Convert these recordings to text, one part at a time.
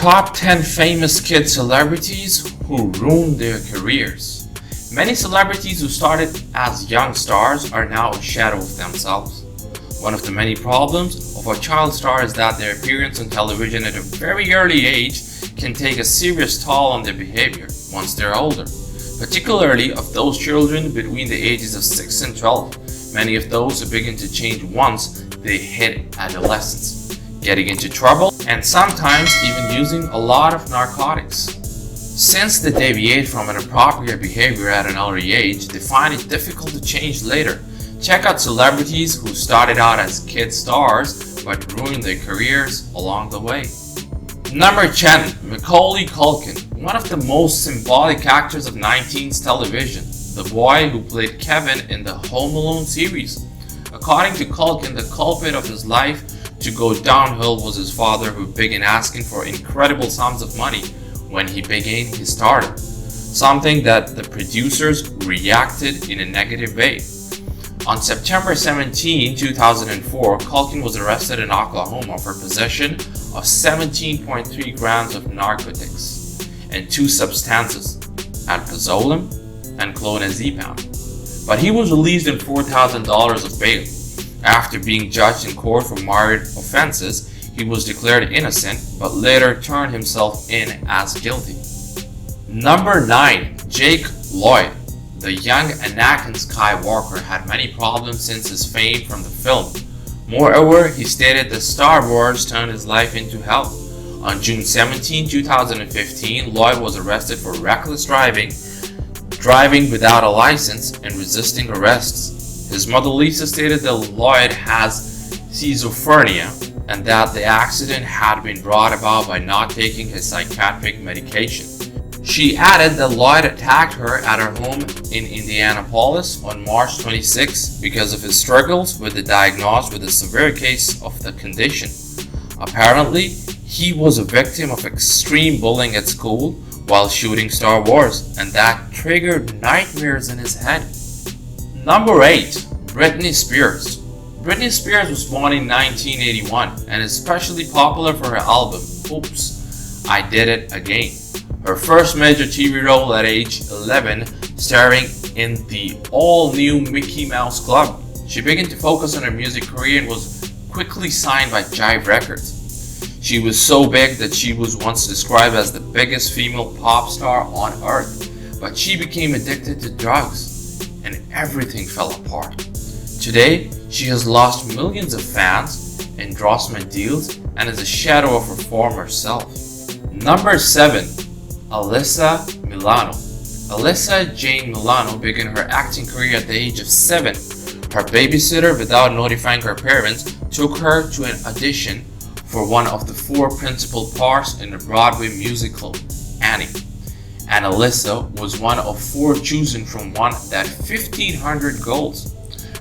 Top 10 famous kid celebrities who ruined their careers. Many celebrities who started as young stars are now a shadow of themselves. One of the many problems of a child star is that their appearance on television at a very early age can take a serious toll on their behavior once they're older, particularly of those children between the ages of 6 and 12. Many of those who begin to change once they hit adolescence, getting into trouble and sometimes even using a lot of narcotics. Since they deviate from an appropriate behavior at an early age, they find it difficult to change later. Check out celebrities who started out as kid stars but ruined their careers along the way. Number 10. Macaulay Culkin, one of the most symbolic actors of 19th television, the boy who played Kevin in the Home Alone series. According to Culkin, the culprit of his life to go downhill was his father, who began asking for incredible sums of money when he began his stardom, something that the producers reacted in a negative way. On September 17, 2004, Culkin was arrested in Oklahoma for possession of 17.3 grams of narcotics and two substances, alprazolam and clonazepam. But he was released on $4,000 of bail. After being judged in court for myriad offenses, he was declared innocent but later turned himself in as guilty. Number 9. Jake Lloyd. The young Anakin Skywalker had many problems since his fame from the film. Moreover, he stated that Star Wars turned his life into hell. On June 17, 2015, Lloyd was arrested for reckless driving without a license, and resisting arrests. His mother Lisa stated that Lloyd has schizophrenia and that the accident had been brought about by not taking his psychiatric medication. She added that Lloyd attacked her at her home in Indianapolis on March 26 because of his struggles with the diagnosed with a severe case of the condition. Apparently, he was a victim of extreme bullying at school while shooting Star Wars, and that triggered nightmares in his head. Number 8. Britney Spears. Britney Spears was born in 1981 and is especially popular for her album, Oops, I Did It Again. Her first major TV role at age 11, starring in the all-new Mickey Mouse Club. She began to focus on her music career and was quickly signed by Jive Records. She was so big that she was once described as the biggest female pop star on earth, but she became addicted to drugs and everything fell apart. Today, she has lost millions of fans, endorsement deals, and is a shadow of her former self. Number 7. Alyssa Milano. Alyssa Jane Milano began her acting career at the age of 7. Her babysitter, without notifying her parents, took her to an audition for one of the 4 principal parts in the Broadway musical, Annie. And Alyssa was one of 4 chosen from that 1,500 goals.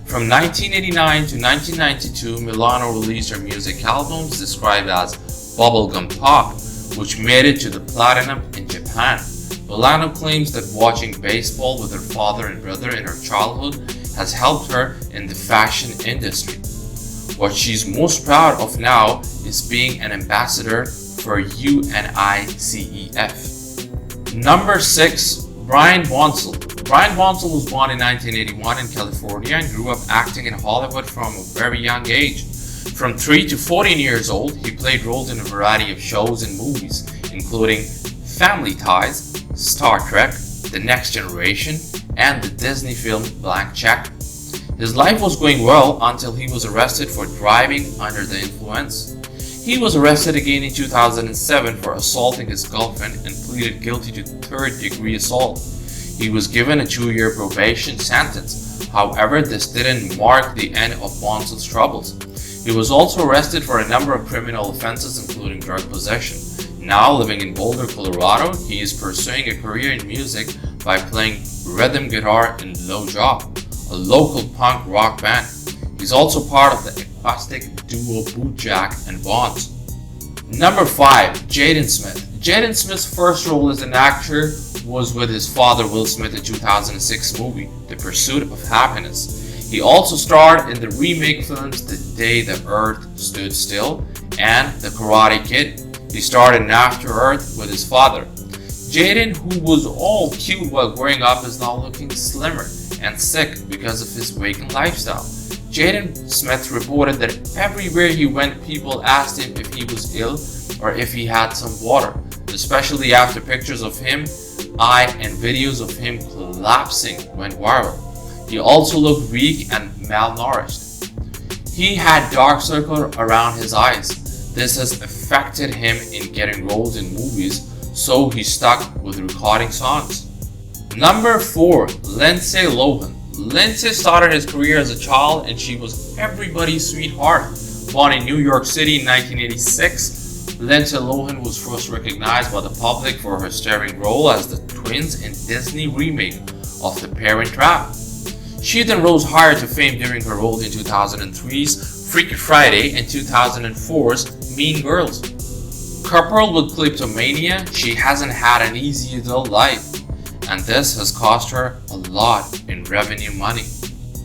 From 1989 to 1992, Milano released her music albums described as bubblegum pop, which made it to the platinum in Japan. Milano claims that watching baseball with her father and brother in her childhood has helped her in the fashion industry. What she's most proud of now is being an ambassador for UNICEF. Number 6. Brian Wonsle. Brian Wonsle was born in 1981 in California and grew up acting in Hollywood from a very young age. From 3 to 14 years old, he played roles in a variety of shows and movies, including Family Ties, Star Trek, The Next Generation, and the Disney film Blank Check. His life was going well until he was arrested for driving under the influence. He was arrested again in 2007 for assaulting his girlfriend and pleaded guilty to third-degree assault. He was given a 2-year probation sentence. However, this didn't mark the end of Wonsle's troubles. He was also arrested for a number of criminal offenses, including drug possession. Now living in Boulder, Colorado, he is pursuing a career in music by playing rhythm guitar in Low Job, a local punk rock band. He's also part of the acoustic duo Bootjack and Bonds. Number 5. Jaden Smith. Jaden Smith's first role as an actor was with his father Will Smith in the 2006 movie, The Pursuit of Happiness. He also starred in the remake films The Day the Earth Stood Still and The Karate Kid. He starred in After Earth with his father. Jaden, who was all cute while growing up, is now looking slimmer and sick because of his vegan lifestyle. Jaden Smith reported that everywhere he went, people asked him if he was ill or if he had some water, especially after pictures of him, and videos of him collapsing went viral. He also looked weak and malnourished. He had dark circles around his eyes. This has affected him in getting roles in movies, so he stuck with recording songs. Number 4. Lindsay Lohan. Lindsay started his career as a child and she was everybody's sweetheart. Born in New York City in 1986, Lindsay Lohan was first recognized by the public for her starring role as the twins in Disney remake of The Parent Trap. She then rose higher to fame during her role in 2003's Freaky Friday and 2004's Mean Girls. Coupled with kleptomania, she hasn't had an easy adult life, and this has cost her a lot in revenue money.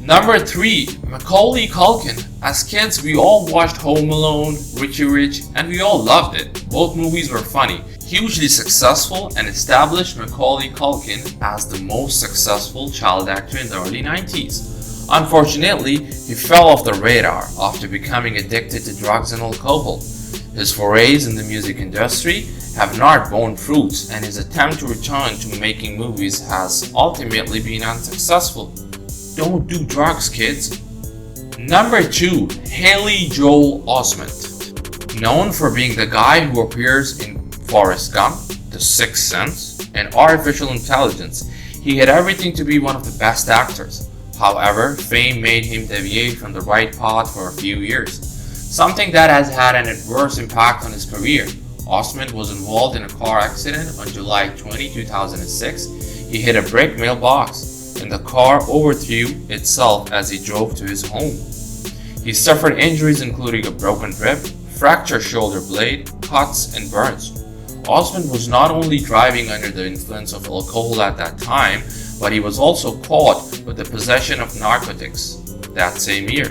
Number 3. Macaulay Culkin. As kids, we all watched Home Alone, Richie Rich, and we all loved it. Both movies were funny, hugely successful, and established Macaulay Culkin as the most successful child actor in the early 90s. Unfortunately, he fell off the radar after becoming addicted to drugs and alcohol. His forays in the music industry have not borne fruits, and his attempt to return to making movies has ultimately been unsuccessful. Don't do drugs, kids. Number 2. Hailey Joel Osment. Known for being the guy who appears in Forrest Gump, The Sixth Sense, and Artificial Intelligence, he had everything to be one of the best actors. However, fame made him deviate from the right path for a few years, something that has had an adverse impact on his career. Osment was involved in a car accident on July 20, 2006. He hit a brick mailbox, and the car overthrew itself as he drove to his home. He suffered injuries including a broken rib, fractured shoulder blade, cuts, and burns. Osment was not only driving under the influence of alcohol at that time, but he was also caught with the possession of narcotics that same year.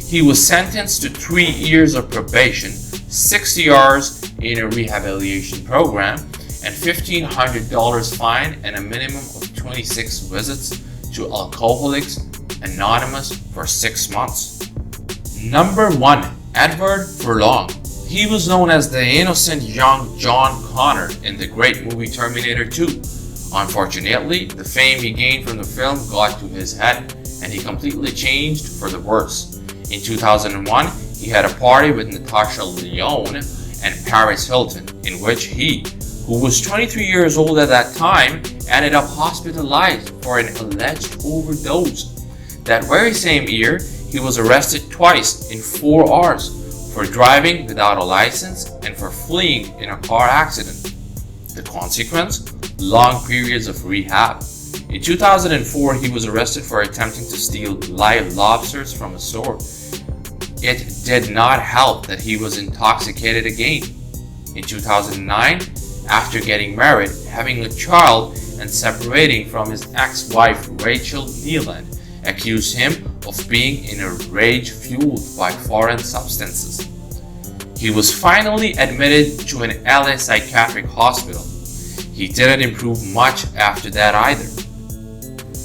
He was sentenced to 3 years of probation, 60 hours in a rehabilitation program, and $1,500 fine, and a minimum of 26 visits to Alcoholics Anonymous for 6 months. Number 1. Edward Furlong. He was known as the innocent young John Connor in the great movie Terminator 2. Unfortunately, the fame he gained from the film got to his head, and he completely changed for the worse. In 2001, he had a party with Natasha Lyonne and Paris Hilton, in which he, who was 23 years old at that time, ended up hospitalized for an alleged overdose. That very same year, he was arrested twice in 4 hours for driving without a license and for fleeing in a car accident. The consequence? Long periods of rehab. In 2004, he was arrested for attempting to steal live lobsters from a store. It did not help that he was intoxicated again. In 2009, after getting married, having a child, and separating from his ex-wife Rachel Neeland, accused him of being in a rage fueled by foreign substances. He was finally admitted to an LA psychiatric hospital. He didn't improve much after that either.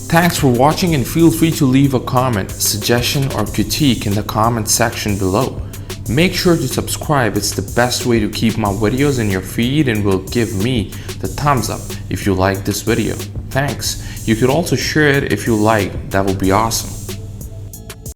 Thanks for watching, and feel free to leave a comment, suggestion, or critique in the comment section below. Make sure to subscribe, it's the best way to keep my videos in your feed and will give me the thumbs up if you like this video. Thanks. You could also share it if you like, that would be awesome.